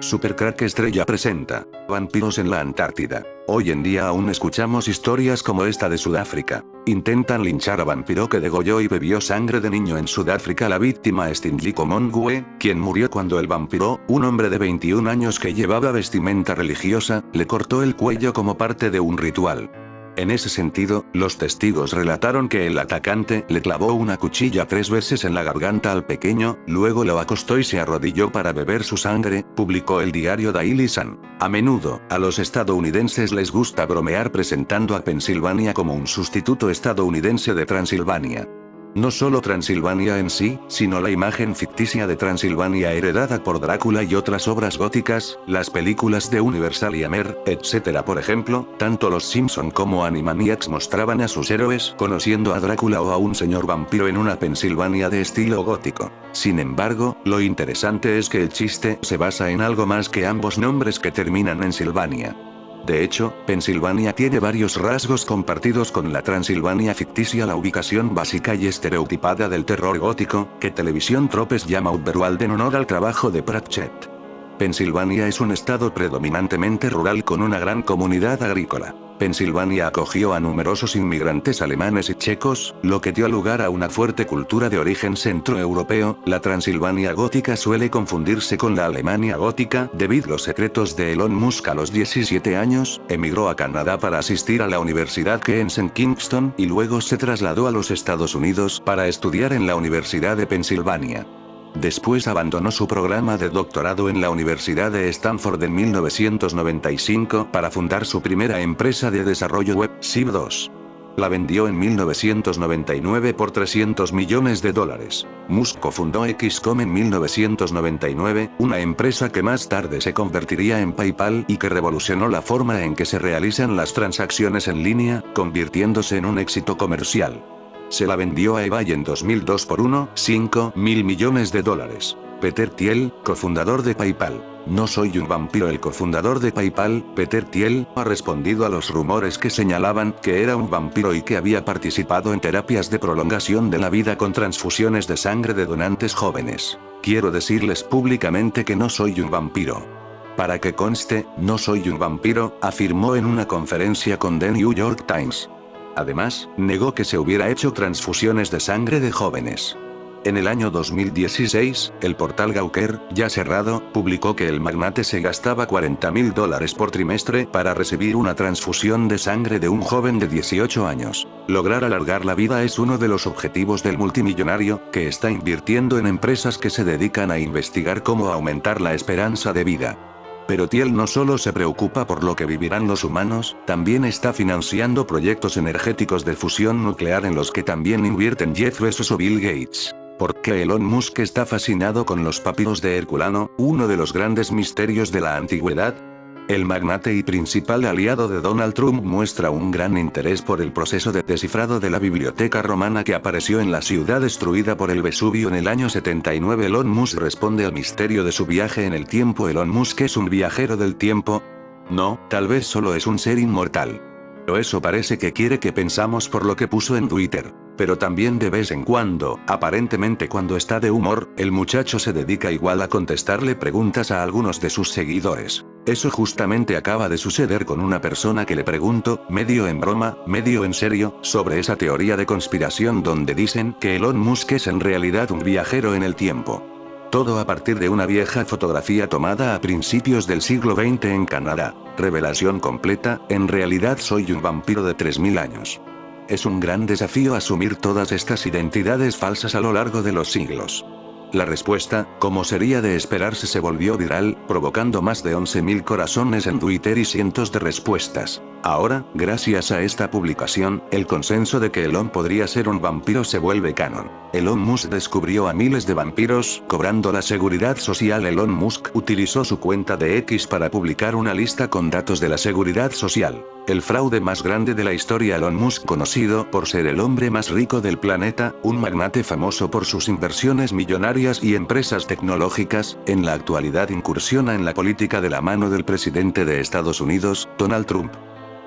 Supercrack Estrella presenta Vampiros en la Antártida. Hoy en día aún escuchamos historias como esta de Sudáfrica. Intentan linchar a vampiro que degolló y bebió sangre de niño en Sudáfrica. La víctima es Tindliko Mongue, quien murió cuando el vampiro, un hombre de 21 años que llevaba vestimenta religiosa, le cortó el cuello como parte de un ritual. En ese sentido, los testigos relataron que el atacante le clavó una cuchilla 3 veces en la garganta al pequeño, luego lo acostó y se arrodilló para beber su sangre, publicó el diario Daily Sun. A menudo, a los estadounidenses les gusta bromear presentando a Pensilvania como un sustituto estadounidense de Transilvania. No solo Transilvania en sí, sino la imagen ficticia de Transilvania heredada por Drácula y otras obras góticas, las películas de Universal y Hammer, etc. Por ejemplo, tanto los Simpson como Animaniacs mostraban a sus héroes conociendo a Drácula o a un señor vampiro en una Pensilvania de estilo gótico. Sin embargo, lo interesante es que el chiste se basa en algo más que ambos nombres que terminan en Silvania. De hecho, Pensilvania tiene varios rasgos compartidos con la Transilvania ficticia. La ubicación básica y estereotipada del terror gótico, que Televisión Tropes llama Overworld en honor al trabajo de Pratchett. Pensilvania es un estado predominantemente rural con una gran comunidad agrícola. Pensilvania acogió a numerosos inmigrantes alemanes y checos, lo que dio lugar a una fuerte cultura de origen centroeuropeo. La Transilvania gótica suele confundirse con la Alemania gótica debido a los secretos de Elon Musk. A los 17 años, emigró a Canadá para asistir a la Universidad Keynes en Kingston y luego se trasladó a los Estados Unidos para estudiar en la Universidad de Pensilvania. Después abandonó su programa de doctorado en la Universidad de Stanford en 1995 para fundar su primera empresa de desarrollo web, Ziv2. La vendió en 1999 por $300 millones. Musk cofundó XCOM en 1999, una empresa que más tarde se convertiría en PayPal y que revolucionó la forma en que se realizan las transacciones en línea, convirtiéndose en un éxito comercial. Se la vendió a eBay en 2002 por $1,5 mil millones. Peter Thiel, cofundador de PayPal. No soy un vampiro. El cofundador de PayPal, Peter Thiel, ha respondido a los rumores que señalaban que era un vampiro y que había participado en terapias de prolongación de la vida con transfusiones de sangre de donantes jóvenes. Quiero decirles públicamente que no soy un vampiro. Para que conste, no soy un vampiro, afirmó en una conferencia con The New York Times. Además, negó que se hubiera hecho transfusiones de sangre de jóvenes. En el año 2016, el portal Gawker, ya cerrado, publicó que el magnate se gastaba $40,000 por trimestre para recibir una transfusión de sangre de un joven de 18 años. Lograr alargar la vida es uno de los objetivos del multimillonario, que está invirtiendo en empresas que se dedican a investigar cómo aumentar la esperanza de vida. Pero Thiel no solo se preocupa por lo que vivirán los humanos, también está financiando proyectos energéticos de fusión nuclear en los que también invierten Jeff Bezos o Bill Gates. ¿Por qué Elon Musk está fascinado con los papiros de Herculano, uno de los grandes misterios de la antigüedad? El magnate y principal aliado de Donald Trump muestra un gran interés por el proceso de descifrado de la biblioteca romana que apareció en la ciudad destruida por el Vesubio en el año 79. Elon Musk responde al misterio de su viaje en el tiempo. ¿Elon Musk es un viajero del tiempo? No, tal vez solo es un ser inmortal. Pero eso parece que quiere que pensamos por lo que puso en Twitter. Pero también de vez en cuando, aparentemente cuando está de humor, el muchacho se dedica igual a contestarle preguntas a algunos de sus seguidores. Eso justamente acaba de suceder con una persona que le preguntó, medio en broma, medio en serio, sobre esa teoría de conspiración donde dicen que Elon Musk es en realidad un viajero en el tiempo. Todo a partir de una vieja fotografía tomada a principios del siglo XX en Canadá. Revelación completa, en realidad soy un vampiro de 3000 años. Es un gran desafío asumir todas estas identidades falsas a lo largo de los siglos. La respuesta, como sería de esperarse, se volvió viral, provocando más de 11.000 corazones en Twitter y cientos de respuestas. Ahora, gracias a esta publicación, el consenso de que Elon podría ser un vampiro se vuelve canon. Elon Musk descubrió a miles de vampiros, cobrando la seguridad social. Elon Musk utilizó su cuenta de X para publicar una lista con datos de la seguridad social. El fraude más grande de la historia. Elon Musk, conocido por ser el hombre más rico del planeta, un magnate famoso por sus inversiones millonarias y empresas tecnológicas, en la actualidad incursiona en la política de la mano del presidente de Estados Unidos, Donald Trump.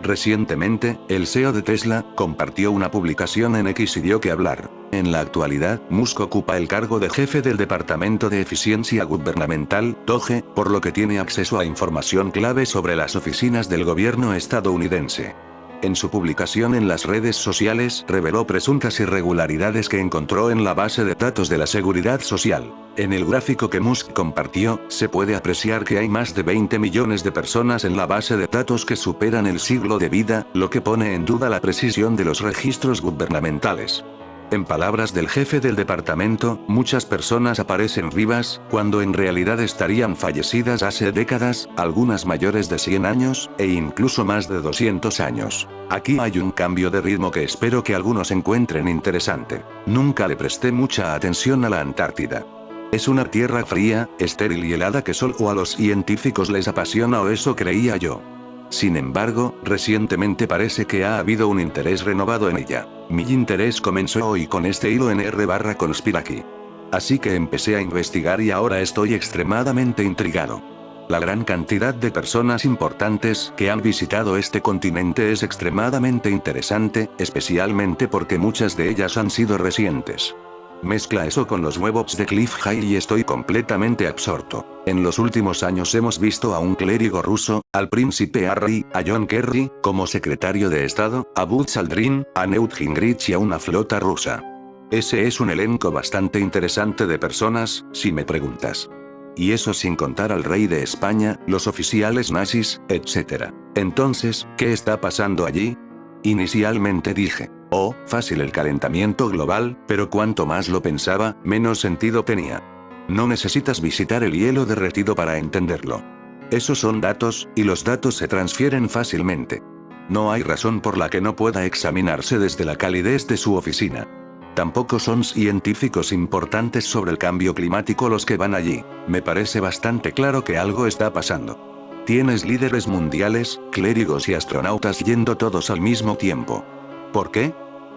Recientemente, el CEO de Tesla compartió una publicación en X y dio que hablar. En la actualidad, Musk ocupa el cargo de jefe del Departamento de Eficiencia Gubernamental, DOGE, por lo que tiene acceso a información clave sobre las oficinas del gobierno estadounidense. En su publicación en las redes sociales, reveló presuntas irregularidades que encontró en la base de datos de la Seguridad Social. En el gráfico que Musk compartió, se puede apreciar que hay más de 20 millones de personas en la base de datos que superan el siglo de vida, lo que pone en duda la precisión de los registros gubernamentales. En palabras del jefe del departamento, muchas personas aparecen vivas, cuando en realidad estarían fallecidas hace décadas, algunas mayores de 100 años, e incluso más de 200 años. Aquí hay un cambio de ritmo que espero que algunos encuentren interesante. Nunca le presté mucha atención a la Antártida. Es una tierra fría, estéril y helada que solo a los científicos les apasiona, o eso creía yo. Sin embargo, recientemente parece que ha habido un interés renovado en ella. Mi interés comenzó hoy con este hilo en r/conspiraki. Así que empecé a investigar y ahora estoy extremadamente intrigado. La gran cantidad de personas importantes que han visitado este continente es extremadamente interesante, especialmente porque muchas de ellas han sido recientes. Mezcla eso con los huevos de Cliff High y estoy completamente absorto. En los últimos años hemos visto a un clérigo ruso, al príncipe Harry, a John Kerry, como secretario de Estado, a Buzz Aldrin, a Newt Gingrich y a una flota rusa. Ese es un elenco bastante interesante de personas, si me preguntas. Y eso sin contar al rey de España, los oficiales nazis, etc. Entonces, ¿qué está pasando allí? Inicialmente dije, oh, fácil el calentamiento global, pero cuanto más lo pensaba, menos sentido tenía. No necesitas visitar el hielo derretido para entenderlo. Esos son datos, y los datos se transfieren fácilmente. No hay razón por la que no pueda examinarse desde la calidez de su oficina. Tampoco son científicos importantes sobre el cambio climático los que van allí. Me parece bastante claro que algo está pasando. Tienes líderes mundiales, clérigos y astronautas yendo todos al mismo tiempo. ¿Por qué?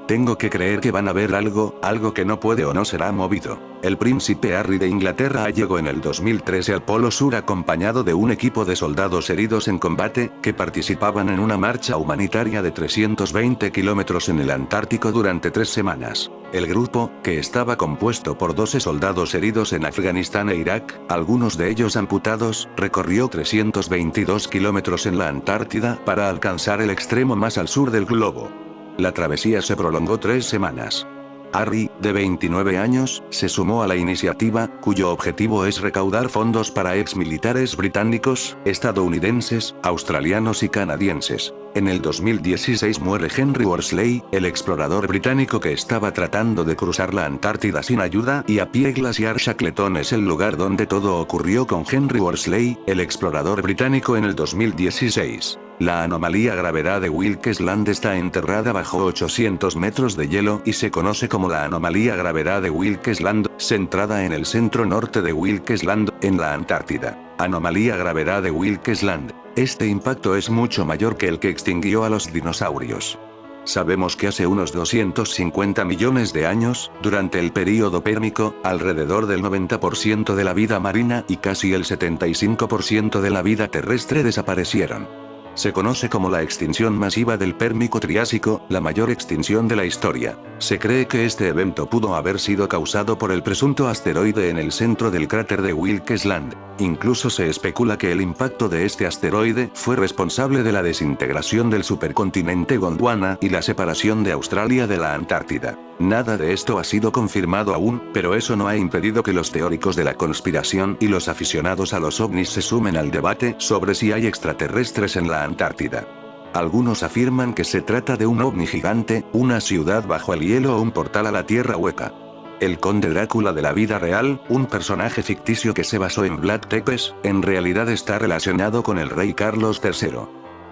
Tengo que creer que van a ver algo que no puede o no será movido. El príncipe Harry de Inglaterra llegó en el 2013 al Polo Sur acompañado de un equipo de soldados heridos en combate, que participaban en una marcha humanitaria de 320 kilómetros en el Antártico durante 3 semanas. El grupo, que estaba compuesto por 12 soldados heridos en Afganistán e Irak, algunos de ellos amputados, recorrió 322 kilómetros en la Antártida para alcanzar el extremo más al sur del globo. La travesía se prolongó 3 semanas. Harry, de 29 años, se sumó a la iniciativa, cuyo objetivo es recaudar fondos para exmilitares británicos, estadounidenses, australianos y canadienses. En el 2016 muere Henry Worsley, el explorador británico que estaba tratando de cruzar la Antártida sin ayuda y a pie. Glaciar Shackleton es el lugar donde todo ocurrió con Henry Worsley, el explorador británico en el 2016. La anomalía gravedad de Wilkes Land está enterrada bajo 800 metros de hielo y se conoce como la anomalía gravedad de Wilkes Land, centrada en el centro norte de Wilkes Land, en la Antártida. Anomalía gravedad de Wilkes Land. Este impacto es mucho mayor que el que extinguió a los dinosaurios. Sabemos que hace unos 250 millones de años, durante el período Pérmico, alrededor del 90% de la vida marina y casi el 75% de la vida terrestre desaparecieron. Se conoce como la extinción masiva del Pérmico-Triásico, la mayor extinción de la historia. Se cree que este evento pudo haber sido causado por el presunto asteroide en el centro del cráter de Wilkes Land. Incluso se especula que el impacto de este asteroide fue responsable de la desintegración del supercontinente Gondwana y la separación de Australia de la Antártida. Nada de esto ha sido confirmado aún, pero eso no ha impedido que los teóricos de la conspiración y los aficionados a los ovnis se sumen al debate sobre si hay extraterrestres en la Antártida. Algunos afirman que se trata de un ovni gigante, una ciudad bajo el hielo o un portal a la tierra hueca. El conde Drácula de la vida real, un personaje ficticio que se basó en Vlad Tepes, en realidad está relacionado con el rey Carlos III.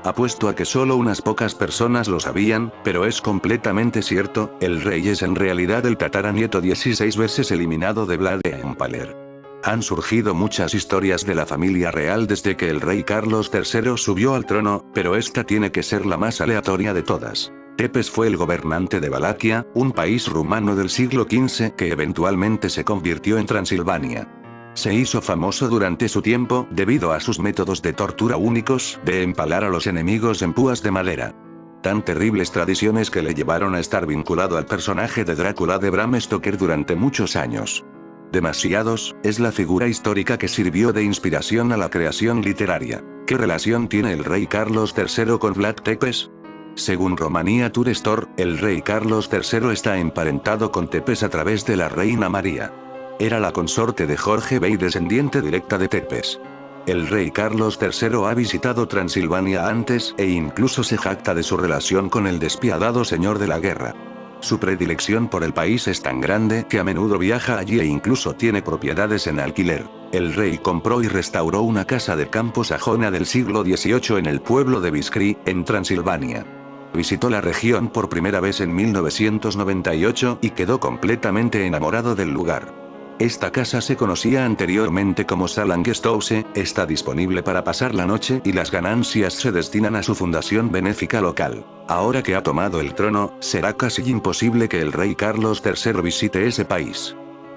Apuesto a que solo unas pocas personas lo sabían, pero es completamente cierto, el rey es en realidad el tataranieto 16 veces eliminado de Vlad the Impaler. Han surgido muchas historias de la familia real desde que el rey Carlos III subió al trono, pero esta tiene que ser la más aleatoria de todas. Tepes fue el gobernante de Valaquia, un país rumano del siglo XV que eventualmente se convirtió en Transilvania. Se hizo famoso durante su tiempo debido a sus métodos de tortura únicos, de empalar a los enemigos en púas de madera. Tan terribles tradiciones que le llevaron a estar vinculado al personaje de Drácula de Bram Stoker durante muchos años. Demasiados, es la figura histórica que sirvió de inspiración a la creación literaria. ¿Qué relación tiene el rey Carlos III con Vlad Tepes? Según Romania Tour Store, el rey Carlos III está emparentado con Tepes a través de la reina María. Era la consorte de Jorge V y descendiente directa de Tepes. El rey Carlos III ha visitado Transilvania antes e incluso se jacta de su relación con el despiadado señor de la guerra. Su predilección por el país es tan grande que a menudo viaja allí e incluso tiene propiedades en alquiler. El rey compró y restauró una casa de campo sajona del siglo XVIII en el pueblo de Biskri, en Transilvania. Visitó la región por primera vez en 1998 y quedó completamente enamorado del lugar. Esta casa se conocía anteriormente como Salangesthouse, está disponible para pasar la noche y las ganancias se destinan a su fundación benéfica local. Ahora que ha tomado el trono, será casi imposible que el rey Carlos III visite ese país.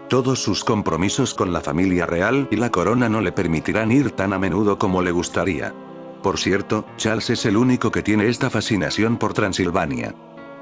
Todos sus compromisos con la familia real y la corona no le permitirán ir tan a menudo como le gustaría. Por cierto, Charles es el único que tiene esta fascinación por Transilvania.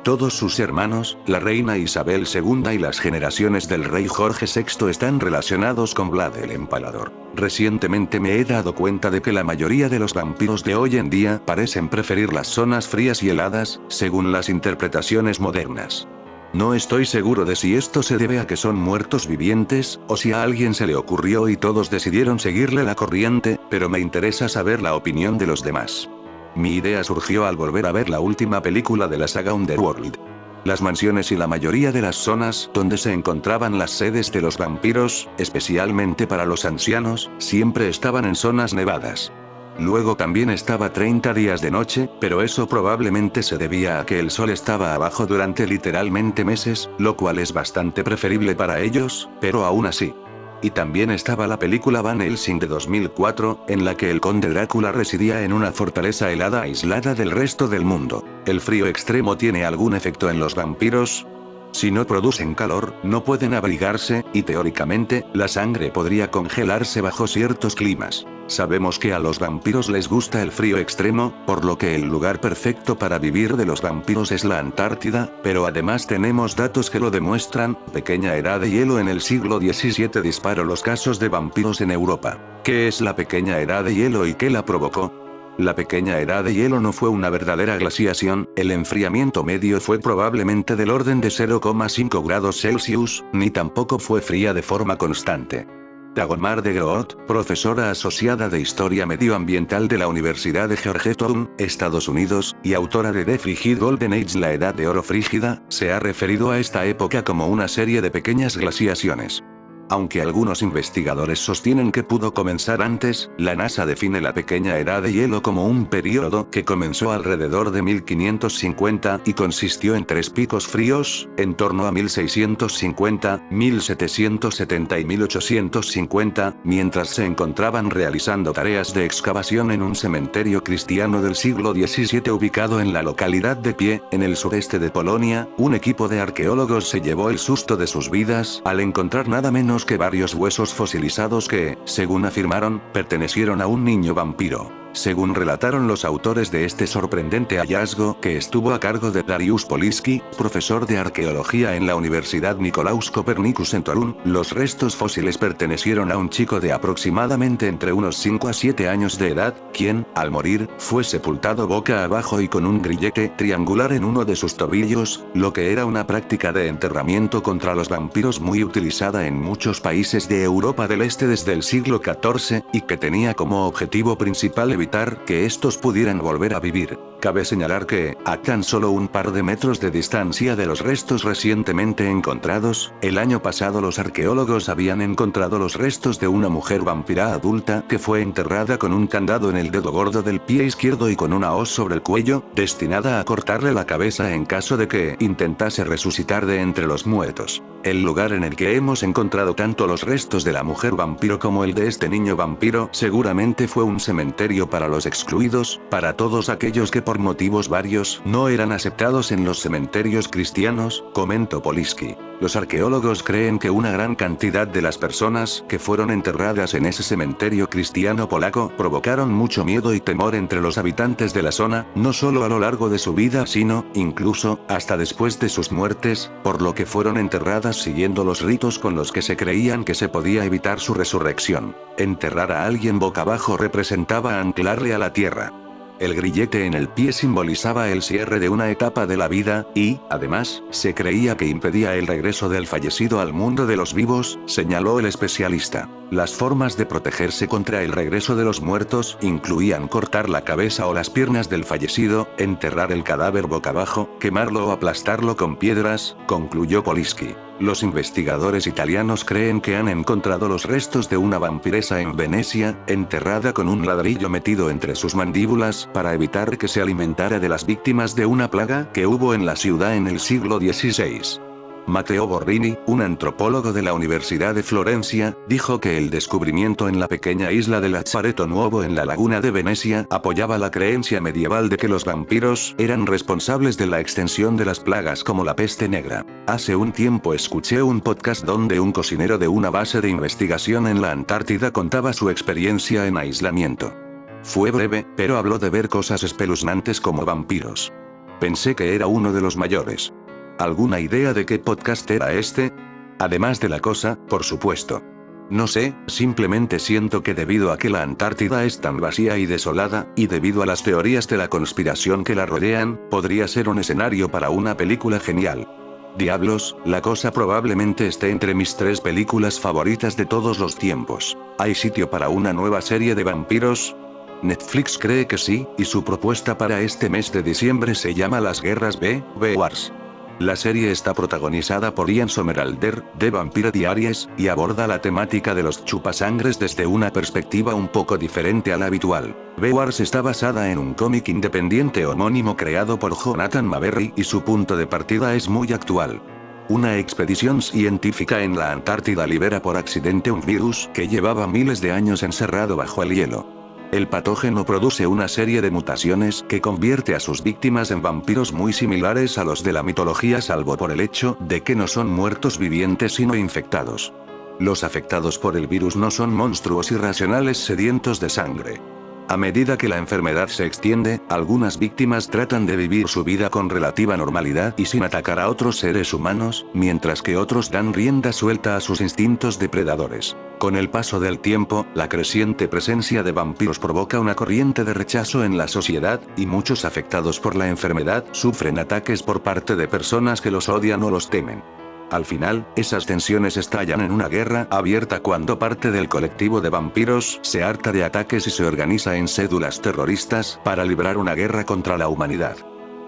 Todos sus hermanos, la reina Isabel II y las generaciones del rey Jorge VI están relacionados con Vlad el Empalador. Recientemente me he dado cuenta de que la mayoría de los vampiros de hoy en día parecen preferir las zonas frías y heladas, según las interpretaciones modernas. No estoy seguro de si esto se debe a que son muertos vivientes, o si a alguien se le ocurrió y todos decidieron seguirle la corriente, pero me interesa saber la opinión de los demás. Mi idea surgió al volver a ver la última película de la saga Underworld. Las mansiones y la mayoría de las zonas donde se encontraban las sedes de los vampiros, especialmente para los ancianos, siempre estaban en zonas nevadas. Luego también estaba 30 días de noche, pero eso probablemente se debía a que el sol estaba abajo durante literalmente meses, lo cual es bastante preferible para ellos, pero aún así. Y también estaba la película Van Helsing de 2004, en la que el conde Drácula residía en una fortaleza helada aislada del resto del mundo. ¿El frío extremo tiene algún efecto en los vampiros? Si no producen calor, no pueden abrigarse, y teóricamente, la sangre podría congelarse bajo ciertos climas. Sabemos que a los vampiros les gusta el frío extremo, por lo que el lugar perfecto para vivir de los vampiros es la Antártida, pero además tenemos datos que lo demuestran. Pequeña edad de hielo en el siglo XVII disparó los casos de vampiros en Europa. ¿Qué es la pequeña edad de hielo y qué la provocó? La pequeña edad de hielo no fue una verdadera glaciación, el enfriamiento medio fue probablemente del orden de 0,5 grados Celsius, ni tampoco fue fría de forma constante. Dagmar de Groot, profesora asociada de Historia Medioambiental de la Universidad de Georgetown, Estados Unidos, y autora de The Frigid Golden Age, la Edad de Oro Frígida, se ha referido a esta época como una serie de pequeñas glaciaciones. Aunque algunos investigadores sostienen que pudo comenzar antes, la NASA define la pequeña edad de hielo como un periodo que comenzó alrededor de 1550 y consistió en 3 picos fríos, en torno a 1650, 1770 y 1850, mientras se encontraban realizando tareas de excavación en un cementerio cristiano del siglo XVII ubicado en la localidad de Pie, en el sureste de Polonia. Un equipo de arqueólogos se llevó el susto de sus vidas al encontrar nada menos que varios huesos fosilizados que, según afirmaron, pertenecieron a un niño vampiro. Según relataron los autores de este sorprendente hallazgo, que estuvo a cargo de Dariusz Poliski, profesor de arqueología en la Universidad Nicolaus Copernicus en Torun, los restos fósiles pertenecieron a un chico de aproximadamente entre unos 5 a 7 años de edad, quien, al morir, fue sepultado boca abajo y con un grillete triangular en uno de sus tobillos, lo que era una práctica de enterramiento contra los vampiros muy utilizada en muchos países de Europa del Este desde el siglo XIV, y que tenía como objetivo principal evitar que estos pudieran volver a vivir. Cabe señalar que, a tan solo un par de metros de distancia de los restos recientemente encontrados, el año pasado los arqueólogos habían encontrado los restos de una mujer vampira adulta que fue enterrada con un candado en el dedo gordo del pie izquierdo y con una hoz sobre el cuello, destinada a cortarle la cabeza en caso de que intentase resucitar de entre los muertos. El lugar en el que hemos encontrado tanto los restos de la mujer vampiro como el de este niño vampiro seguramente fue un cementerio para los excluidos, para todos aquellos que por motivos varios no eran aceptados en los cementerios cristianos, comentó Poliski. Los arqueólogos creen que una gran cantidad de las personas que fueron enterradas en ese cementerio cristiano polaco provocaron mucho miedo y temor entre los habitantes de la zona, no solo a lo largo de su vida sino, incluso, hasta después de sus muertes, por lo que fueron enterradas siguiendo los ritos con los que se creían que se podía evitar su resurrección. Enterrar a alguien boca abajo representaba anclarle a la tierra. El grillete en el pie simbolizaba el cierre de una etapa de la vida, y, además, se creía que impedía el regreso del fallecido al mundo de los vivos, señaló el especialista. Las formas de protegerse contra el regreso de los muertos incluían cortar la cabeza o las piernas del fallecido, enterrar el cadáver boca abajo, quemarlo o aplastarlo con piedras, concluyó Poliski. Los investigadores italianos creen que han encontrado los restos de una vampiresa en Venecia, enterrada con un ladrillo metido entre sus mandíbulas para evitar que se alimentara de las víctimas de una plaga que hubo en la ciudad en el siglo XVI. Matteo Borrini, un antropólogo de la Universidad de Florencia, dijo que el descubrimiento en la pequeña isla de Lazzaretto Nuovo en la laguna de Venecia apoyaba la creencia medieval de que los vampiros eran responsables de la extensión de las plagas como la peste negra. Hace un tiempo escuché un podcast donde un cocinero de una base de investigación en la Antártida contaba su experiencia en aislamiento. Fue breve, pero habló de ver cosas espeluznantes como vampiros. Pensé que era uno de los mayores. ¿Alguna idea de qué podcast era este? Además de la cosa, por supuesto. No sé, simplemente siento que debido a que la Antártida es tan vacía y desolada, y debido a las teorías de la conspiración que la rodean, podría ser un escenario para una película genial. Diablos, la cosa probablemente esté entre mis 3 películas favoritas de todos los tiempos. ¿Hay sitio para una nueva serie de vampiros? Netflix cree que sí, y su propuesta para este mes de diciembre se llama Las Guerras B, Wars. La serie está protagonizada por Ian Somerhalder, de Vampire Diaries, y aborda la temática de los chupasangres desde una perspectiva un poco diferente a la habitual. Wars está basada en un cómic independiente homónimo creado por Jonathan Maberry y su punto de partida es muy actual. Una expedición científica en la Antártida libera por accidente un virus que llevaba miles de años encerrado bajo el hielo. El patógeno produce una serie de mutaciones que convierte a sus víctimas en vampiros muy similares a los de la mitología salvo por el hecho de que no son muertos vivientes sino infectados. Los afectados por el virus no son monstruos irracionales sedientos de sangre. A medida que la enfermedad se extiende, algunas víctimas tratan de vivir su vida con relativa normalidad y sin atacar a otros seres humanos, mientras que otros dan rienda suelta a sus instintos depredadores. Con el paso del tiempo, la creciente presencia de vampiros provoca una corriente de rechazo en la sociedad, y muchos afectados por la enfermedad sufren ataques por parte de personas que los odian o los temen. Al final, esas tensiones estallan en una guerra abierta cuando parte del colectivo de vampiros se harta de ataques y se organiza en cédulas terroristas para librar una guerra contra la humanidad.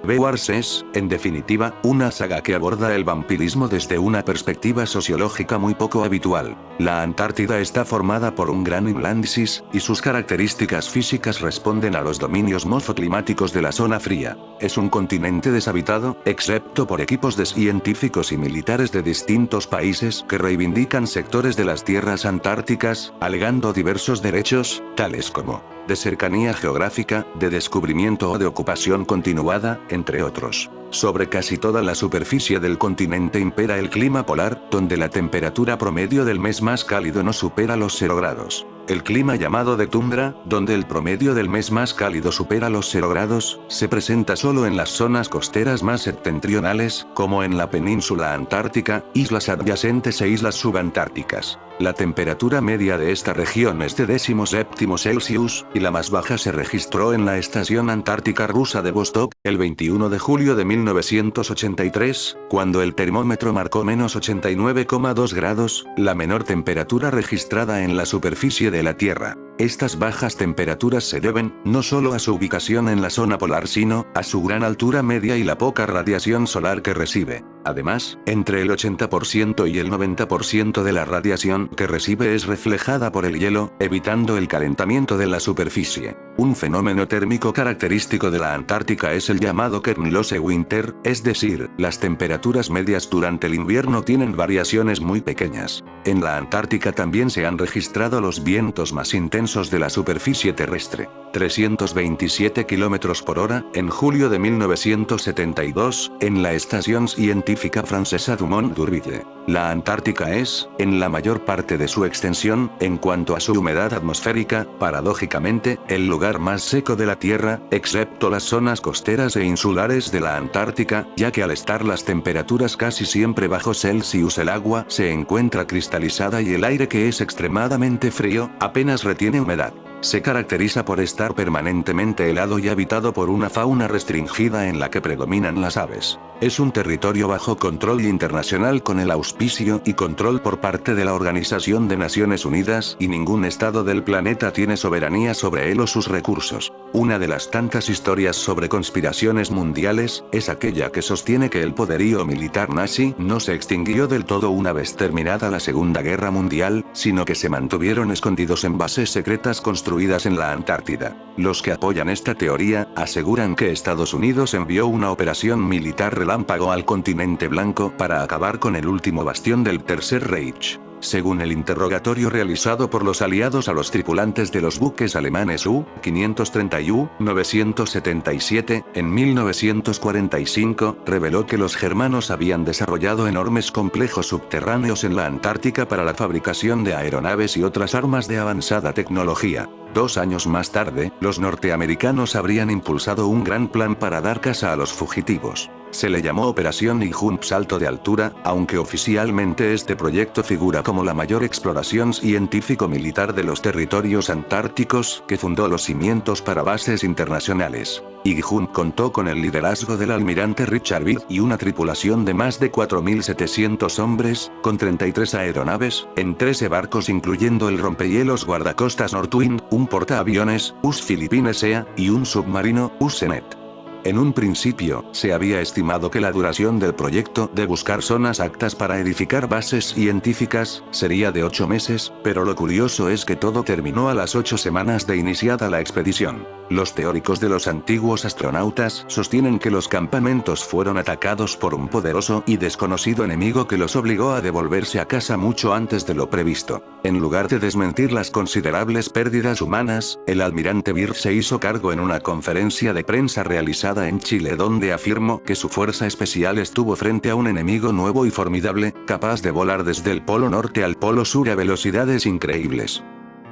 Wars es, en definitiva, una saga que aborda el vampirismo desde una perspectiva sociológica muy poco habitual. La Antártida está formada por un gran inlándisis, y sus características físicas responden a los dominios morfoclimáticos de la zona fría. Es un continente deshabitado, excepto por equipos de científicos y militares de distintos países que reivindican sectores de las tierras antárticas, alegando diversos derechos, tales como de cercanía geográfica, de descubrimiento o de ocupación continuada, entre otros. Sobre casi toda la superficie del continente impera el clima polar, donde la temperatura promedio del mes más cálido no supera los 0 grados. El clima llamado de tundra, donde el promedio del mes más cálido supera los 0 grados, se presenta solo en las zonas costeras más septentrionales, como en la península antártica, islas adyacentes e islas subantárticas. La temperatura media de esta región es de 17 Celsius, y la más baja se registró en la estación antártica rusa de Vostok, el 21 de julio de 1983, cuando el termómetro marcó -89,2 grados, la menor temperatura registrada en la superficie de la Tierra. Estas bajas temperaturas se deben, no solo a su ubicación en la zona polar sino, a su gran altura media y la poca radiación solar que recibe. Además, entre el 80% y el 90% de la radiación que recibe es reflejada por el hielo, evitando el calentamiento de la superficie. Un fenómeno térmico característico de la Antártica es el llamado Kernlose Winter, es decir, las temperaturas medias durante el invierno tienen variaciones muy pequeñas. En la Antártica también se han registrado los vientos más intensos de la superficie terrestre. 327 km por hora, en julio de 1972, en la Estación Científica Francesa Dumont d'Urville. La Antártica es, en la mayor parte de su extensión, en cuanto a su humedad atmosférica, paradójicamente, el lugar más seco de la Tierra, excepto las zonas costeras e insulares de la Antártica, ya que al estar las temperaturas casi siempre bajo Celsius el agua se encuentra cristalizada y el aire, que es extremadamente frío, apenas retiene humedad. Se caracteriza por estar permanentemente helado y habitado por una fauna restringida en la que predominan las aves. Es un territorio bajo control internacional con el auspicio y control por parte de la Organización de Naciones Unidas, y ningún estado del planeta tiene soberanía sobre él o sus recursos. Una de las tantas historias sobre conspiraciones mundiales, es aquella que sostiene que el poderío militar nazi no se extinguió del todo una vez terminada la Segunda Guerra Mundial, sino que se mantuvieron escondidos en bases secretas construidas en la Antártida. Los que apoyan esta teoría, aseguran que Estados Unidos envió una operación militar relámpago al continente blanco para acabar con el último bastión del Tercer Reich. Según el interrogatorio realizado por los aliados a los tripulantes de los buques alemanes U-530 y U-977, en 1945, reveló que los germanos habían desarrollado enormes complejos subterráneos en la Antártica para la fabricación de aeronaves y otras armas de avanzada tecnología. 2 años más tarde, los norteamericanos habrían impulsado un gran plan para dar caza a los fugitivos. Se le llamó Operación I-Jump Salto de Altura, aunque oficialmente este proyecto figura como la mayor exploración científico-militar de los territorios antárticos, que fundó los cimientos para bases internacionales. I-Jump contó con el liderazgo del almirante Richard Byrd y una tripulación de más de 4.700 hombres, con 33 aeronaves, en 13 barcos incluyendo el rompehielos guardacostas Northwind, un portaaviones, US Philippines Sea, y un submarino, US Senet. En un principio, se había estimado que la duración del proyecto de buscar zonas aptas para edificar bases científicas sería de 8 meses, pero lo curioso es que todo terminó a las 8 semanas de iniciada la expedición. Los teóricos de los antiguos astronautas sostienen que los campamentos fueron atacados por un poderoso y desconocido enemigo que los obligó a devolverse a casa mucho antes de lo previsto. En lugar de desmentir las considerables pérdidas humanas, el almirante Byrd se hizo cargo en una conferencia de prensa realizada en Chile, donde afirmó que su fuerza especial estuvo frente a un enemigo nuevo y formidable, capaz de volar desde el polo norte al polo sur a velocidades increíbles.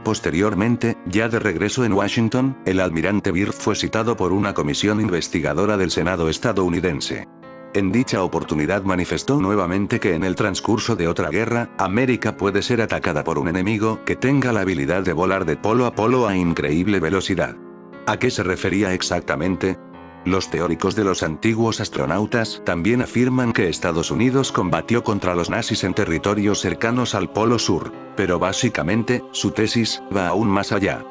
Posteriormente, ya de regreso en Washington, el almirante Byrd fue citado por una comisión investigadora del Senado estadounidense. En dicha oportunidad manifestó nuevamente que en el transcurso de otra guerra, América puede ser atacada por un enemigo que tenga la habilidad de volar de polo a polo a increíble velocidad. ¿A qué se refería exactamente? Los teóricos de los antiguos astronautas también afirman que Estados Unidos combatió contra los nazis en territorios cercanos al Polo Sur, pero básicamente, su tesis va aún más allá.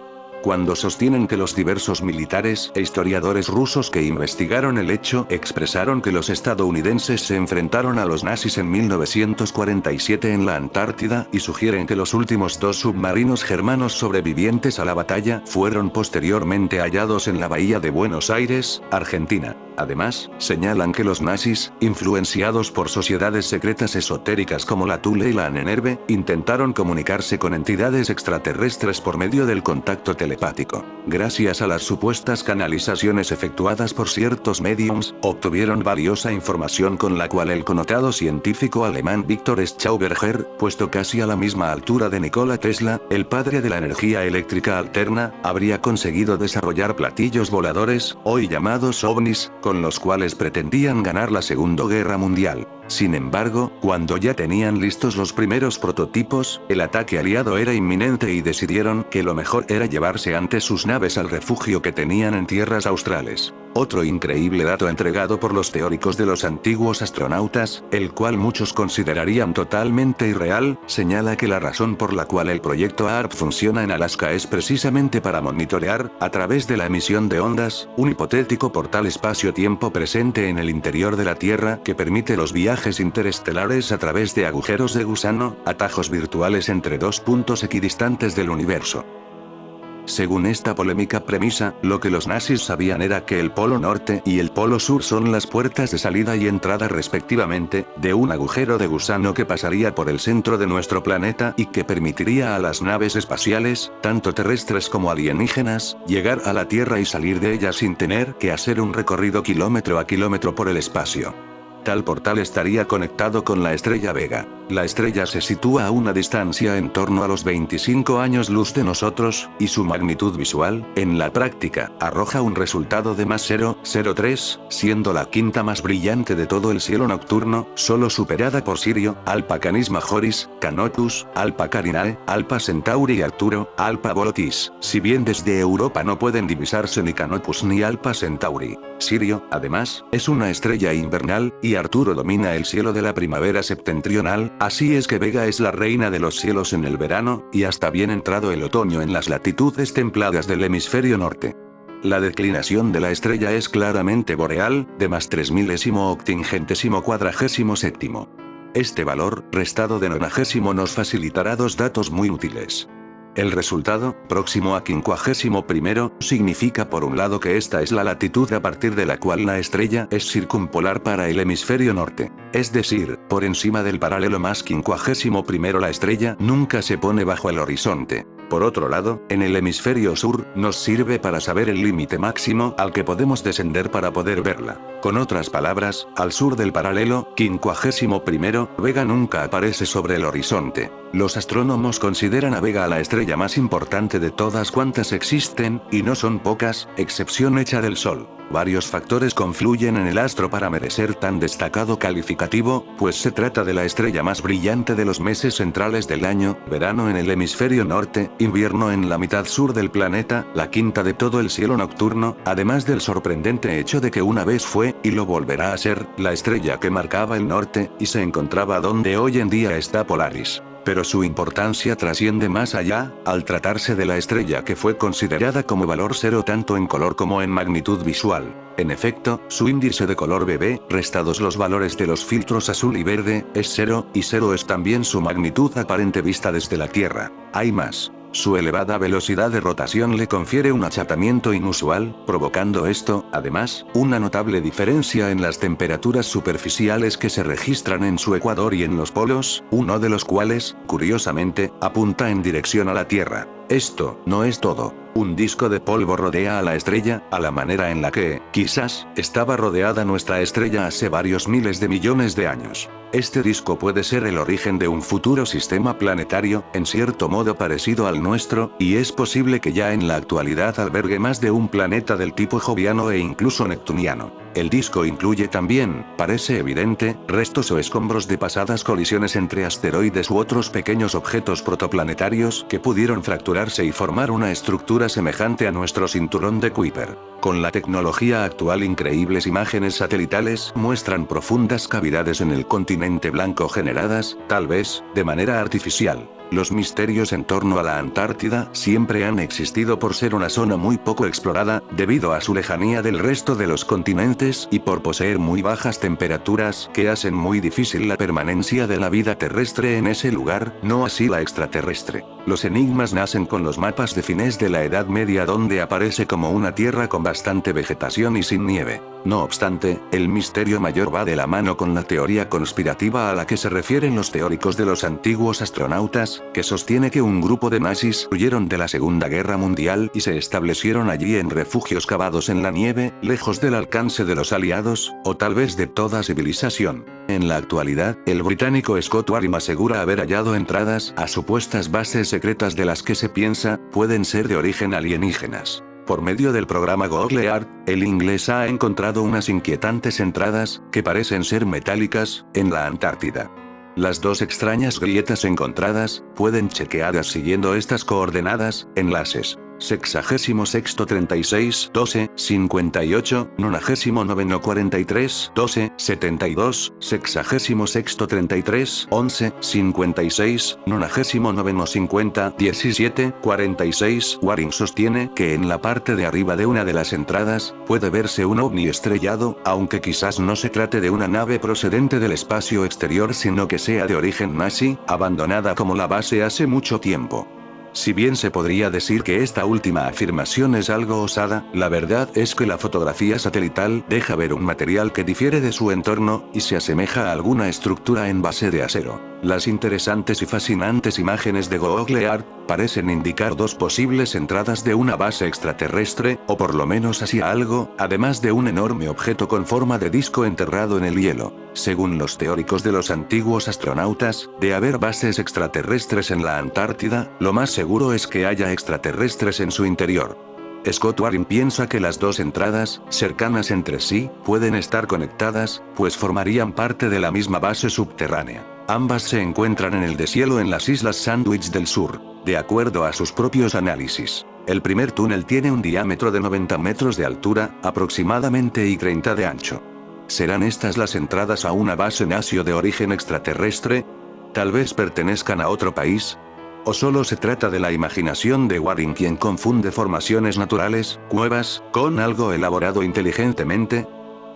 Cuando sostienen que los diversos militares e historiadores rusos que investigaron el hecho expresaron que los estadounidenses se enfrentaron a los nazis en 1947 en la Antártida, y sugieren que los últimos 2 submarinos germanos sobrevivientes a la batalla fueron posteriormente hallados en la bahía de Buenos Aires, Argentina. Además, señalan que los nazis, influenciados por sociedades secretas esotéricas como la Thule y la Ahnenerbe, intentaron comunicarse con entidades extraterrestres por medio del contacto telepático. Gracias a las supuestas canalizaciones efectuadas por ciertos mediums, obtuvieron valiosa información con la cual el connotado científico alemán Victor Schauberger, puesto casi a la misma altura de Nikola Tesla, el padre de la energía eléctrica alterna, habría conseguido desarrollar platillos voladores, hoy llamados ovnis, con los cuales pretendían ganar la Segunda Guerra Mundial. Sin embargo, cuando ya tenían listos los primeros prototipos, el ataque aliado era inminente y decidieron que lo mejor era llevarse antes sus naves al refugio que tenían en tierras australes. Otro increíble dato entregado por los teóricos de los antiguos astronautas, el cual muchos considerarían totalmente irreal, señala que la razón por la cual el proyecto ARP funciona en Alaska es precisamente para monitorear, a través de la emisión de ondas, un hipotético portal espacio-tiempo presente en el interior de la Tierra que permite los viajes interestelares a través de agujeros de gusano, atajos virtuales entre 2 puntos equidistantes del universo. Según esta polémica premisa, lo que los nazis sabían era que el Polo Norte y el Polo Sur son las puertas de salida y entrada respectivamente, de un agujero de gusano que pasaría por el centro de nuestro planeta y que permitiría a las naves espaciales, tanto terrestres como alienígenas, llegar a la Tierra y salir de ella sin tener que hacer un recorrido kilómetro a kilómetro por el espacio. Tal portal estaría conectado con la estrella Vega. La estrella se sitúa a una distancia en torno a los 25 años luz de nosotros, y su magnitud visual, en la práctica, arroja un resultado de más 0,03, siendo la quinta más brillante de todo el cielo nocturno, solo superada por Sirio, Alpha Canis Majoris, Canopus, Alpha Carinae, Alpha Centauri y Arturo, Alpha Voltis. Si bien desde Europa no pueden divisarse ni Canopus ni Alpha Centauri, Sirio, además, es una estrella invernal, y Arturo domina el cielo de la primavera septentrional, así es que Vega es la reina de los cielos en el verano, y hasta bien entrado el otoño en las latitudes templadas del hemisferio norte. La declinación de la estrella es claramente boreal, de más 3000·87. Este valor, restado de 90, nos facilitará dos datos muy útiles. El resultado, próximo a 51, significa por un lado que esta es la latitud a partir de la cual la estrella es circumpolar para el hemisferio norte. Es decir, por encima del paralelo más 51 la estrella nunca se pone bajo el horizonte. Por otro lado, en el hemisferio sur, nos sirve para saber el límite máximo al que podemos descender para poder verla. Con otras palabras, al sur del paralelo 51, Vega nunca aparece sobre el horizonte. Los astrónomos consideran a Vega la estrella más importante de todas cuantas existen, y no son pocas, excepción hecha del Sol. Varios factores confluyen en el astro para merecer tan destacado calificativo, pues se trata de la estrella más brillante de los meses centrales del año, verano en el hemisferio norte, invierno en la mitad sur del planeta, la quinta de todo el cielo nocturno, además del sorprendente hecho de que una vez fue, y lo volverá a ser, la estrella que marcaba el norte, y se encontraba donde hoy en día está Polaris. Pero su importancia trasciende más allá, al tratarse de la estrella que fue considerada como valor cero tanto en color como en magnitud visual. En efecto, su índice de color BB, restados los valores de los filtros azul y verde, es 0, y 0 es también su magnitud aparente vista desde la Tierra. Hay más. Su elevada velocidad de rotación le confiere un achatamiento inusual, provocando esto, además, una notable diferencia en las temperaturas superficiales que se registran en su ecuador y en los polos, uno de los cuales, curiosamente, apunta en dirección a la Tierra. Esto no es todo. Un disco de polvo rodea a la estrella, a la manera en la que, quizás, estaba rodeada nuestra estrella hace varios miles de millones de años. Este disco puede ser el origen de un futuro sistema planetario, en cierto modo parecido al nuestro, y es posible que ya en la actualidad albergue más de un planeta del tipo joviano e incluso neptuniano. El disco incluye también, parece evidente, restos o escombros de pasadas colisiones entre asteroides u otros pequeños objetos protoplanetarios que pudieron fracturarse y formar una estructura semejante a nuestro cinturón de Kuiper. Con la tecnología actual, increíbles imágenes satelitales muestran profundas cavidades en el continente blanco generadas, tal vez, de manera artificial. Los misterios en torno a la Antártida siempre han existido por ser una zona muy poco explorada, debido a su lejanía del resto de los continentes y por poseer muy bajas temperaturas que hacen muy difícil la permanencia de la vida terrestre en ese lugar, no así la extraterrestre. Los enigmas nacen con los mapas de fines de la Edad Media, donde aparece como una tierra con bastante vegetación y sin nieve. No obstante, el misterio mayor va de la mano con la teoría conspirativa a la que se refieren los teóricos de los antiguos astronautas, que sostiene que un grupo de nazis huyeron de la Segunda Guerra Mundial y se establecieron allí en refugios cavados en la nieve, lejos del alcance de los aliados, o tal vez de toda civilización. En la actualidad, el británico Scott Waring asegura haber hallado entradas a supuestas bases secretas de las que se piensa, pueden ser de origen alienígenas. Por medio del programa Google Earth, el inglés ha encontrado unas inquietantes entradas, que parecen ser metálicas, en la Antártida. Las dos extrañas grietas encontradas, pueden chequeadas siguiendo estas coordenadas, enlaces. 6636 12 58 99 43 12 72 6633 11 56 99 50 17 46. Waring sostiene que en la parte de arriba de una de las entradas puede verse un ovni estrellado, aunque quizás no se trate de una nave procedente del espacio exterior, sino que sea de origen nazi, abandonada como la base hace mucho tiempo. Si bien se podría decir que esta última afirmación es algo osada, la verdad es que la fotografía satelital deja ver un material que difiere de su entorno, y se asemeja a alguna estructura en base de acero. Las interesantes y fascinantes imágenes de Google Earth parecen indicar dos posibles entradas de una base extraterrestre, o por lo menos hacia algo, además de un enorme objeto con forma de disco enterrado en el hielo. Según los teóricos de los antiguos astronautas, de haber bases extraterrestres en la Antártida, lo más seguro es que haya extraterrestres en su interior. Scott Waring piensa que las dos entradas, cercanas entre sí, pueden estar conectadas, pues formarían parte de la misma base subterránea. Ambas se encuentran en el deshielo en las Islas Sandwich del Sur, de acuerdo a sus propios análisis. El primer túnel tiene un diámetro de 90 metros de altura, aproximadamente, y 30 de ancho. ¿Serán estas las entradas a una base nazi de origen extraterrestre? ¿Tal vez pertenezcan a otro país? ¿O solo se trata de la imaginación de Waring, quien confunde formaciones naturales, cuevas, con algo elaborado inteligentemente?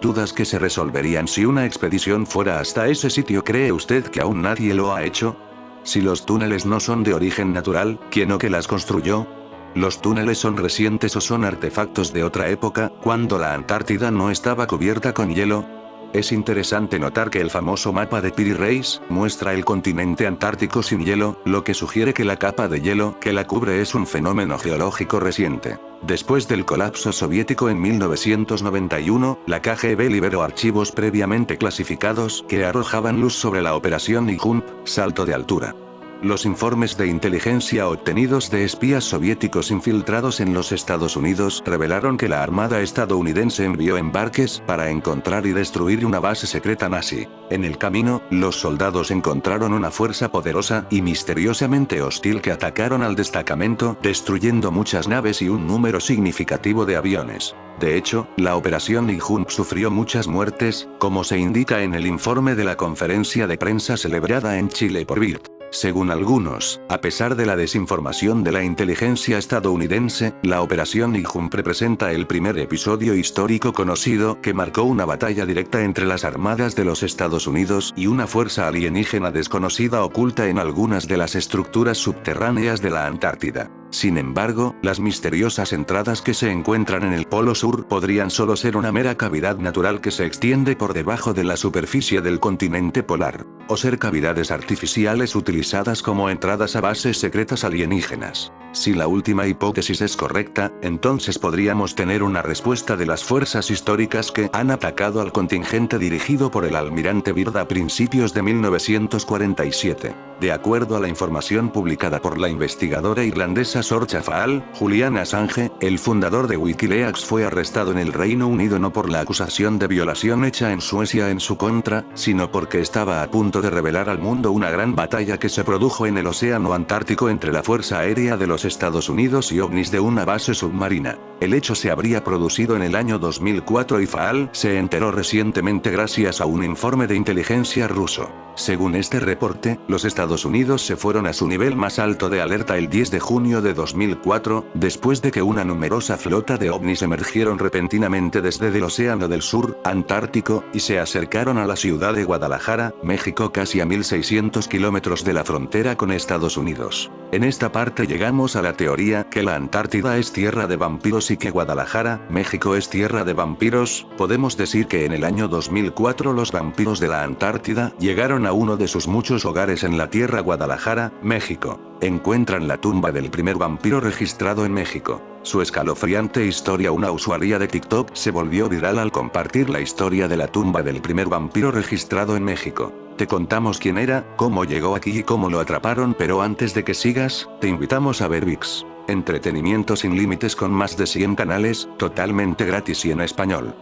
Dudas que se resolverían si una expedición fuera hasta ese sitio. ¿Cree usted que aún nadie lo ha hecho? Si los túneles no son de origen natural, ¿quién o qué las construyó? ¿Los túneles son recientes o son artefactos de otra época, cuando la Antártida no estaba cubierta con hielo? Es interesante notar que el famoso mapa de Piri Reis muestra el continente antártico sin hielo, lo que sugiere que la capa de hielo que la cubre es un fenómeno geológico reciente. Después del colapso soviético en 1991, la KGB liberó archivos previamente clasificados que arrojaban luz sobre la operación Nihump, salto de altura. Los informes de inteligencia obtenidos de espías soviéticos infiltrados en los Estados Unidos revelaron que la Armada estadounidense envió embarques para encontrar y destruir una base secreta nazi. En el camino, los soldados encontraron una fuerza poderosa y misteriosamente hostil que atacaron al destacamento, destruyendo muchas naves y un número significativo de aviones. De hecho, la operación Nihump sufrió muchas muertes, como se indica en el informe de la conferencia de prensa celebrada en Chile por Bild. Según algunos, a pesar de la desinformación de la inteligencia estadounidense, la operación Nihump representa el primer episodio histórico conocido que marcó una batalla directa entre las armadas de los Estados Unidos y una fuerza alienígena desconocida oculta en algunas de las estructuras subterráneas de la Antártida. Sin embargo, las misteriosas entradas que se encuentran en el Polo Sur podrían solo ser una mera cavidad natural que se extiende por debajo de la superficie del continente polar, o ser cavidades artificiales utilizadas como entradas a bases secretas alienígenas. Si la última hipótesis es correcta, entonces podríamos tener una respuesta de las fuerzas históricas que han atacado al contingente dirigido por el almirante Byrd a principios de 1947. De acuerdo a la información publicada por la investigadora irlandesa Sorcha Faal, Julian Assange, el fundador de Wikileaks, fue arrestado en el Reino Unido no por la acusación de violación hecha en Suecia en su contra, sino porque estaba a punto de revelar al mundo una gran batalla que se produjo en el Océano Antártico entre la Fuerza Aérea de los Estados Unidos y ovnis de una base submarina. El hecho se habría producido en el año 2004 y Faal se enteró recientemente gracias a un informe de inteligencia ruso. Según este reporte, los Estados Unidos se fueron a su nivel más alto de alerta el 10 de junio de 2004, después de que una numerosa flota de ovnis emergieron repentinamente desde el Océano del Sur, Antártico, y se acercaron a la ciudad de Guadalajara, México, casi a 1600 kilómetros de la frontera con Estados Unidos. En esta parte llegamos a la teoría que la Antártida es tierra de vampiros y que Guadalajara, México, es tierra de vampiros. Podemos decir que en el año 2004 los vampiros de la Antártida llegaron a uno de sus muchos hogares en la tierra Guadalajara, México. Encuentran la tumba del primer vampiro registrado en México. Su escalofriante historia. Una usuaria de TikTok se volvió viral al compartir la historia de la tumba del primer vampiro registrado en México. Te contamos quién era, cómo llegó aquí y cómo lo atraparon, pero antes de que sigas, te invitamos a ver VIX. Entretenimiento sin límites con más de 100 canales, totalmente gratis y en español.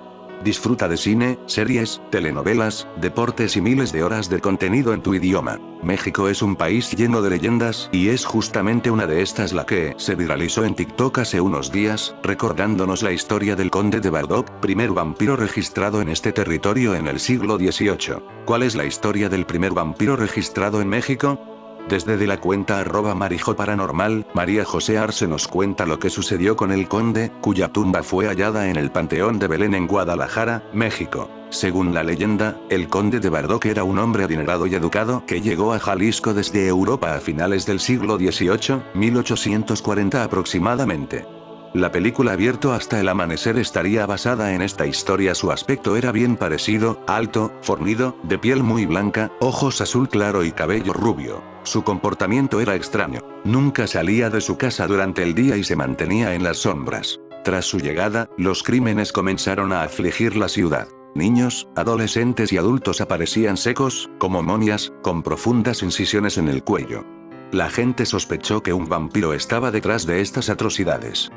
Disfruta de cine, series, telenovelas, deportes y miles de horas de contenido en tu idioma. México es un país lleno de leyendas, y es justamente una de estas la que se viralizó en TikTok hace unos días, recordándonos la historia del conde de Bardock, primer vampiro registrado en este territorio en el siglo XVIII. ¿Cuál es la historia del primer vampiro registrado en México? Desde de la cuenta @marijo_paranormal, María José Arce nos cuenta lo que sucedió con el conde, cuya tumba fue hallada en el Panteón de Belén en Guadalajara, México. Según la leyenda, el conde de Bardock era un hombre adinerado y educado que llegó a Jalisco desde Europa a finales del siglo XVIII, 1840 aproximadamente. La película Abierto hasta el amanecer estaría basada en esta historia. Su aspecto era bien parecido, alto, fornido, de piel muy blanca, ojos azul claro y cabello rubio. Su comportamiento era extraño. Nunca salía de su casa durante el día y se mantenía en las sombras. Tras su llegada, los crímenes comenzaron a afligir la ciudad. Niños, adolescentes y adultos aparecían secos, como momias, con profundas incisiones en el cuello. La gente sospechó que un vampiro estaba detrás de estas atrocidades.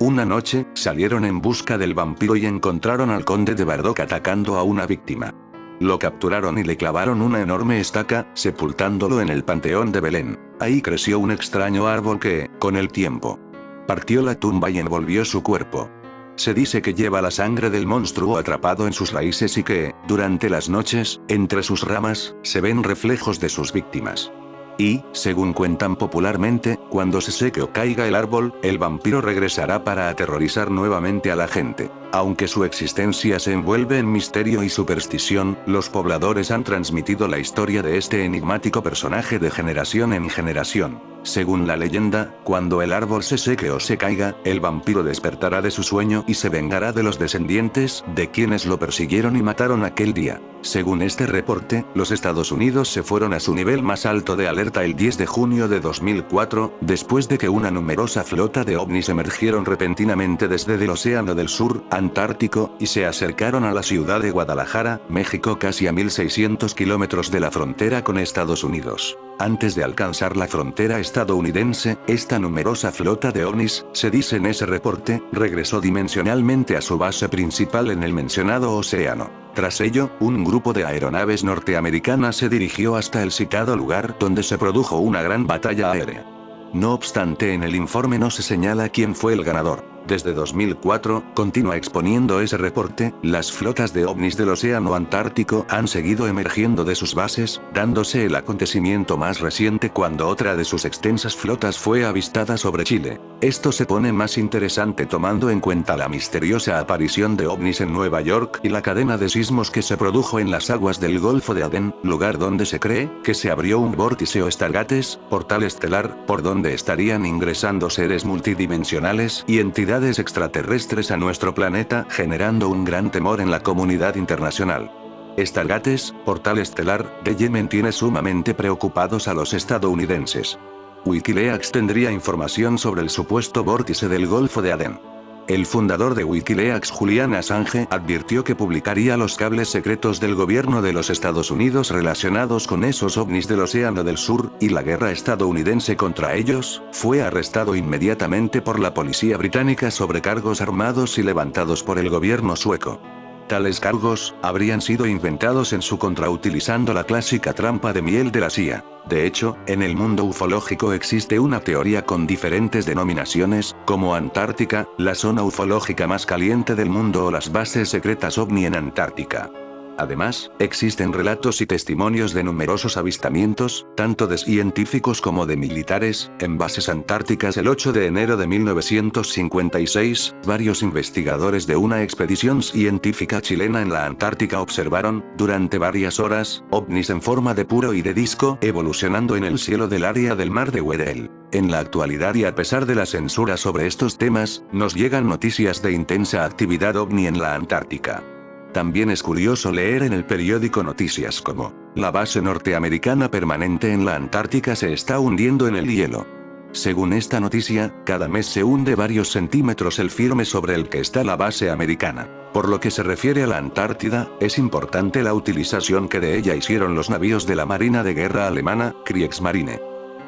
Una noche, salieron en busca del vampiro y encontraron al conde de Bardock atacando a una víctima. Lo capturaron y le clavaron una enorme estaca, sepultándolo en el Panteón de Belén. Ahí creció un extraño árbol que, con el tiempo, partió la tumba y envolvió su cuerpo. Se dice que lleva la sangre del monstruo atrapado en sus raíces y que, durante las noches, entre sus ramas, se ven reflejos de sus víctimas. Y, según cuentan popularmente, cuando se seque o caiga el árbol, el vampiro regresará para aterrorizar nuevamente a la gente. Aunque su existencia se envuelve en misterio y superstición, los pobladores han transmitido la historia de este enigmático personaje de generación en generación. Según la leyenda, cuando el árbol se seque o se caiga, el vampiro despertará de su sueño y se vengará de los descendientes de quienes lo persiguieron y mataron aquel día. Según este reporte, los Estados Unidos se fueron a su nivel más alto de alerta el 10 de junio de 2004, después de que una numerosa flota de ovnis emergieron repentinamente desde el Océano del Sur, Antártico, y se acercaron a la ciudad de Guadalajara, México, casi a 1600 kilómetros de la frontera con Estados Unidos. Antes de alcanzar la frontera estadounidense, esta numerosa flota de ovnis, se dice en ese reporte, regresó dimensionalmente a su base principal en el mencionado océano. Tras ello, un grupo de aeronaves norteamericanas se dirigió hasta el citado lugar donde se produjo una gran batalla aérea. No obstante, en el informe no se señala quién fue el ganador. Desde 2004, continúa exponiendo ese reporte, las flotas de ovnis del Océano Antártico han seguido emergiendo de sus bases, dándose el acontecimiento más reciente cuando otra de sus extensas flotas fue avistada sobre Chile. Esto se pone más interesante tomando en cuenta la misteriosa aparición de ovnis en Nueva York y la cadena de sismos que se produjo en las aguas del Golfo de Adén, lugar donde se cree que se abrió un vórtice o Stargates, portal estelar, por donde estarían ingresando seres multidimensionales y entidades extraterrestres a nuestro planeta, generando un gran temor en la comunidad internacional. Stargates, portal estelar, de Yemen tiene sumamente preocupados a los estadounidenses. Wikileaks tendría información sobre el supuesto vórtice del Golfo de Adén. El fundador de Wikileaks, Julian Assange, advirtió que publicaría los cables secretos del gobierno de los Estados Unidos relacionados con esos ovnis del Océano del Sur, y la guerra estadounidense contra ellos. Fue arrestado inmediatamente por la policía británica sobre cargos armados y levantados por el gobierno sueco. Tales cargos habrían sido inventados en su contra utilizando la clásica trampa de miel de la CIA. De hecho, en el mundo ufológico existe una teoría con diferentes denominaciones, como Antártica, la zona ufológica más caliente del mundo, o las bases secretas ovni en Antártica. Además, existen relatos y testimonios de numerosos avistamientos, tanto de científicos como de militares, en bases antárticas. El 8 de enero de 1956, varios investigadores de una expedición científica chilena en la Antártica observaron, durante varias horas, ovnis en forma de puro y de disco, evolucionando en el cielo del área del mar de Weddell. En la actualidad, y a pesar de la censura sobre estos temas, nos llegan noticias de intensa actividad ovni en la Antártica. También es curioso leer en el periódico noticias como: la base norteamericana permanente en la Antártica se está hundiendo en el hielo. Según esta noticia, cada mes se hunde varios centímetros el firme sobre el que está la base americana. Por lo que se refiere a la Antártida, es importante la utilización que de ella hicieron los navíos de la Marina de Guerra alemana, Kriegsmarine.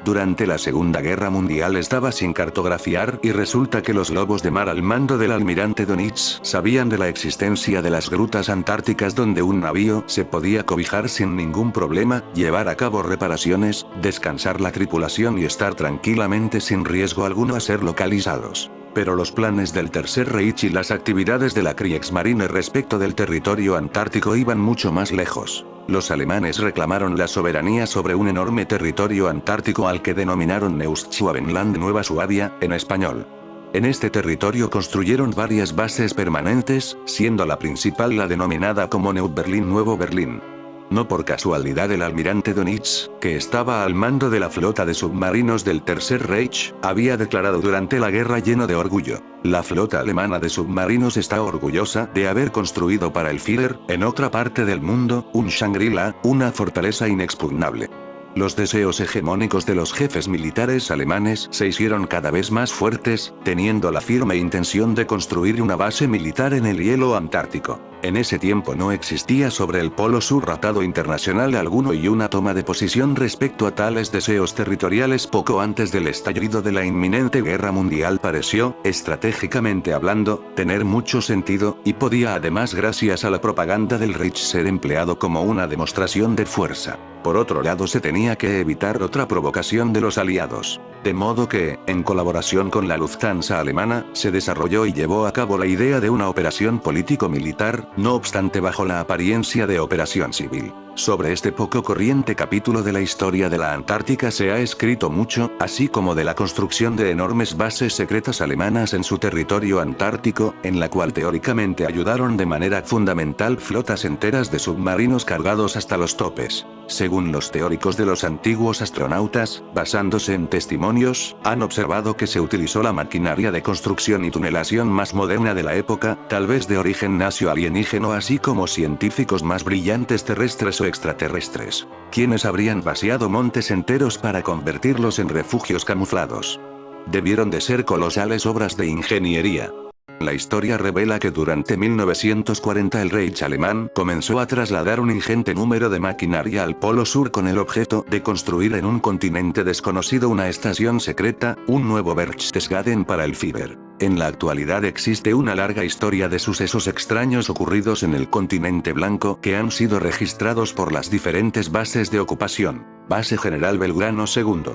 Durante la Segunda Guerra Mundial estaba sin cartografiar, y resulta que los lobos de mar al mando del almirante Dönitz sabían de la existencia de las grutas antárticas donde un navío se podía cobijar sin ningún problema, llevar a cabo reparaciones, descansar la tripulación y estar tranquilamente sin riesgo alguno a ser localizados. Pero los planes del Tercer Reich y las actividades de la Kriegsmarine respecto del territorio antártico iban mucho más lejos. Los alemanes reclamaron la soberanía sobre un enorme territorio antártico al que denominaron Neuschwabenland, Nueva Suabia, en español. En este territorio construyeron varias bases permanentes, siendo la principal la denominada como Neu Berlin, Nuevo Berlín. No por casualidad el almirante Dönitz, que estaba al mando de la flota de submarinos del Tercer Reich, había declarado durante la guerra lleno de orgullo: la flota alemana de submarinos está orgullosa de haber construido para el Führer, en otra parte del mundo, un Shangri-La, una fortaleza inexpugnable. Los deseos hegemónicos de los jefes militares alemanes se hicieron cada vez más fuertes, teniendo la firme intención de construir una base militar en el hielo antártico. En ese tiempo no existía sobre el Polo Sur tratado internacional alguno y una toma de posición respecto a tales deseos territoriales poco antes del estallido de la inminente guerra mundial pareció, estratégicamente hablando, tener mucho sentido, y podía además gracias a la propaganda del Reich ser empleado como una demostración de fuerza. Por otro lado se tenía que evitar otra provocación de los aliados. De modo que, en colaboración con la Lufthansa alemana, se desarrolló y llevó a cabo la idea de una operación político-militar, no obstante bajo la apariencia de operación civil. Sobre este poco corriente capítulo de la historia de la Antártica se ha escrito mucho, así como de la construcción de enormes bases secretas alemanas en su territorio antártico, en la cual teóricamente ayudaron de manera fundamental flotas enteras de submarinos cargados hasta los topes. Según los teóricos de los antiguos astronautas, basándose en testimonios, han observado que se utilizó la maquinaria de construcción y tunelación más moderna de la época, tal vez de origen nacio-alienígeno, así como científicos más brillantes terrestres o extraterrestres, quienes habrían vaciado montes enteros para convertirlos en refugios camuflados. Debieron de ser colosales obras de ingeniería. La historia revela que durante 1940 el Reich alemán comenzó a trasladar un ingente número de maquinaria al Polo Sur con el objeto de construir en un continente desconocido una estación secreta, un nuevo Berchtesgaden para el Führer. En la actualidad existe una larga historia de sucesos extraños ocurridos en el continente blanco que han sido registrados por las diferentes bases de ocupación. Base General Belgrano II.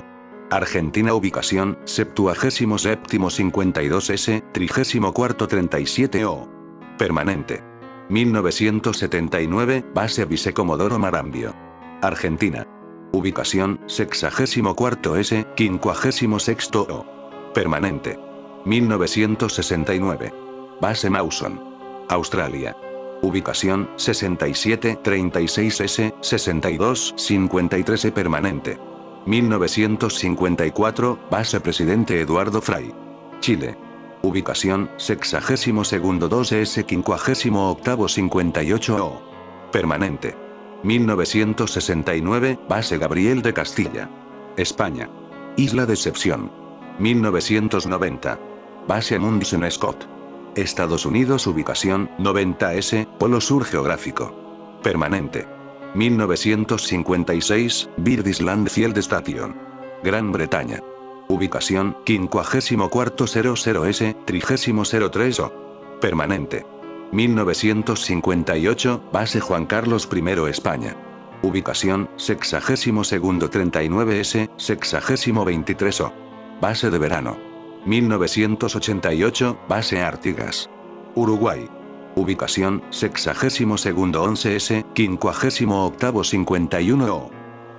Argentina. Ubicación, 77º 52S, 34 37O. Permanente. 1979, Base Vicecomodoro Marambio. Argentina. Ubicación, 64S, 56O. Permanente. 1969. Base Mawson. Australia. Ubicación, 67 36S, 62 53E. Permanente. 1954, Base Presidente Eduardo Frei. Chile. Ubicación, 62º 2S 58 58O. Permanente. 1969, Base Gabriel de Castilla. España. Isla Decepción. 1990. Base Amundsen Scott. Estados Unidos. Ubicación, 90S, Polo Sur Geográfico. Permanente. 1956, Birdisland Field Station. Gran Bretaña. Ubicación, 5400S, 3003O. Permanente. 1958, Base Juan Carlos I, España. Ubicación, 62º 39S, 6023O. Base de verano. 1988, Base Artigas. Uruguay. Ubicación, 62º 11S, 58 51O.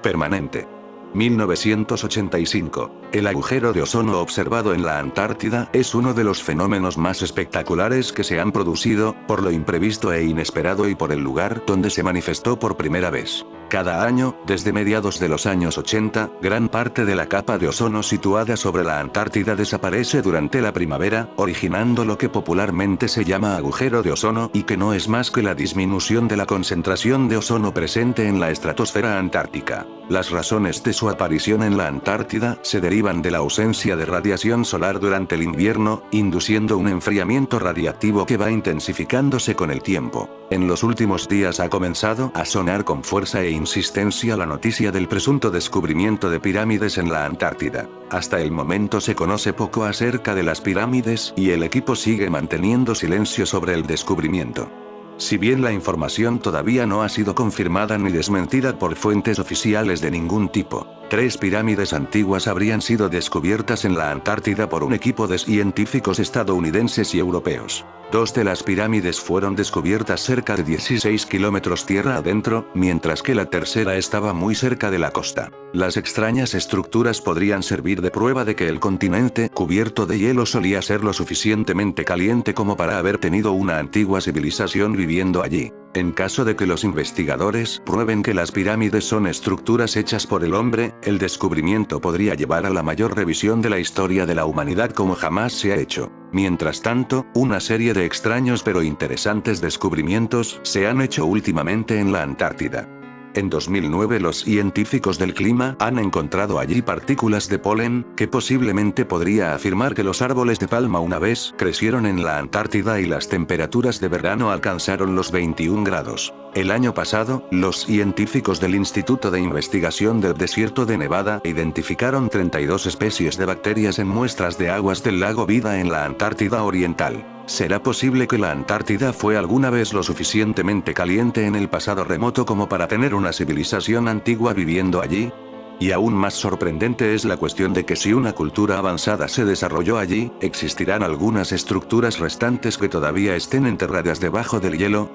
Permanente. 1985. El agujero de ozono observado en la Antártida es uno de los fenómenos más espectaculares que se han producido, por lo imprevisto e inesperado y por el lugar donde se manifestó por primera vez. Cada año, desde mediados de los años 80, gran parte de la capa de ozono situada sobre la Antártida desaparece durante la primavera, originando lo que popularmente se llama agujero de ozono y que no es más que la disminución de la concentración de ozono presente en la estratosfera antártica. Las razones de su aparición en la Antártida se derivan de la ausencia de radiación solar durante el invierno, induciendo un enfriamiento radiactivo que va intensificándose con el tiempo. En los últimos días ha comenzado a sonar con fuerza e insistencia la noticia del presunto descubrimiento de pirámides en la Antártida. Hasta el momento se conoce poco acerca de las pirámides y el equipo sigue manteniendo silencio sobre el descubrimiento. Si bien la información todavía no ha sido confirmada ni desmentida por fuentes oficiales de ningún tipo, 3 pirámides antiguas habrían sido descubiertas en la Antártida por un equipo de científicos estadounidenses y europeos. 2 de las pirámides fueron descubiertas cerca de 16 kilómetros tierra adentro, mientras que la tercera estaba muy cerca de la costa. Las extrañas estructuras podrían servir de prueba de que el continente cubierto de hielo solía ser lo suficientemente caliente como para haber tenido una antigua civilización viviendo allí. En caso de que los investigadores prueben que las pirámides son estructuras hechas por el hombre, el descubrimiento podría llevar a la mayor revisión de la historia de la humanidad como jamás se ha hecho. Mientras tanto, una serie de extraños pero interesantes descubrimientos se han hecho últimamente en la Antártida. En 2009 los científicos del clima han encontrado allí partículas de polen, que posiblemente podría afirmar que los árboles de palma una vez crecieron en la Antártida y las temperaturas de verano alcanzaron los 21 grados. El año pasado, los científicos del Instituto de Investigación del Desierto de Nevada identificaron 32 especies de bacterias en muestras de aguas del lago Vida en la Antártida Oriental. ¿Será posible que la Antártida fue alguna vez lo suficientemente caliente en el pasado remoto como para tener una civilización antigua viviendo allí? Y aún más sorprendente es la cuestión de que si una cultura avanzada se desarrolló allí, ¿existirán algunas estructuras restantes que todavía estén enterradas debajo del hielo?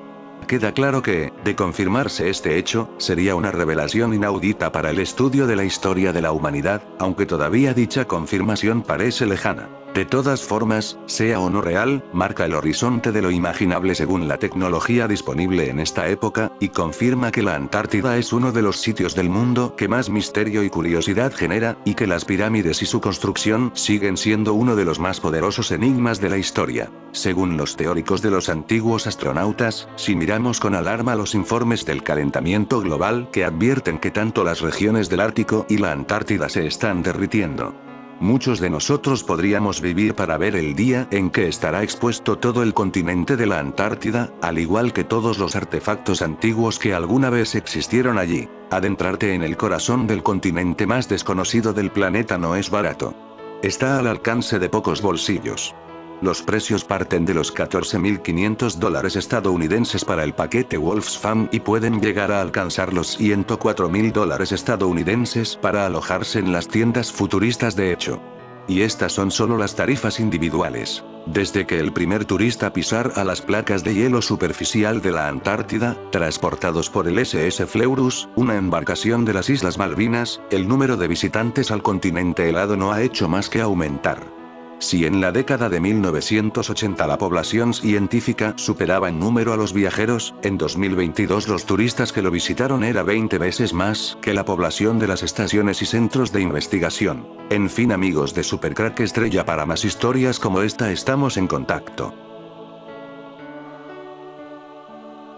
Queda claro que, de confirmarse este hecho, sería una revelación inaudita para el estudio de la historia de la humanidad, aunque todavía dicha confirmación parece lejana. De todas formas, sea o no real, marca el horizonte de lo imaginable según la tecnología disponible en esta época, y confirma que la Antártida es uno de los sitios del mundo que más misterio y curiosidad genera, y que las pirámides y su construcción siguen siendo uno de los más poderosos enigmas de la historia. Según los teóricos de los antiguos astronautas, si miramos con alarma los informes del calentamiento global que advierten que tanto las regiones del Ártico y la Antártida se están derritiendo, muchos de nosotros podríamos vivir para ver el día en que estará expuesto todo el continente de la Antártida, al igual que todos los artefactos antiguos que alguna vez existieron allí. Adentrarte en el corazón del continente más desconocido del planeta no es barato. Está al alcance de pocos bolsillos. Los precios parten de los $14.500 estadounidenses para el paquete Wolfsfam y pueden llegar a alcanzar los $104.000 estadounidenses para alojarse en las tiendas futuristas de hecho. Y estas son solo las tarifas individuales. Desde que el primer turista pisar a las placas de hielo superficial de la Antártida, transportados por el SS Fleurus, una embarcación de las Islas Malvinas, el número de visitantes al continente helado no ha hecho más que aumentar. Si en la década de 1980 la población científica superaba en número a los viajeros, en 2022 los turistas que lo visitaron era 20 veces más que la población de las estaciones y centros de investigación. En fin amigos de Supercrack Estrella, para más historias como esta estamos en contacto.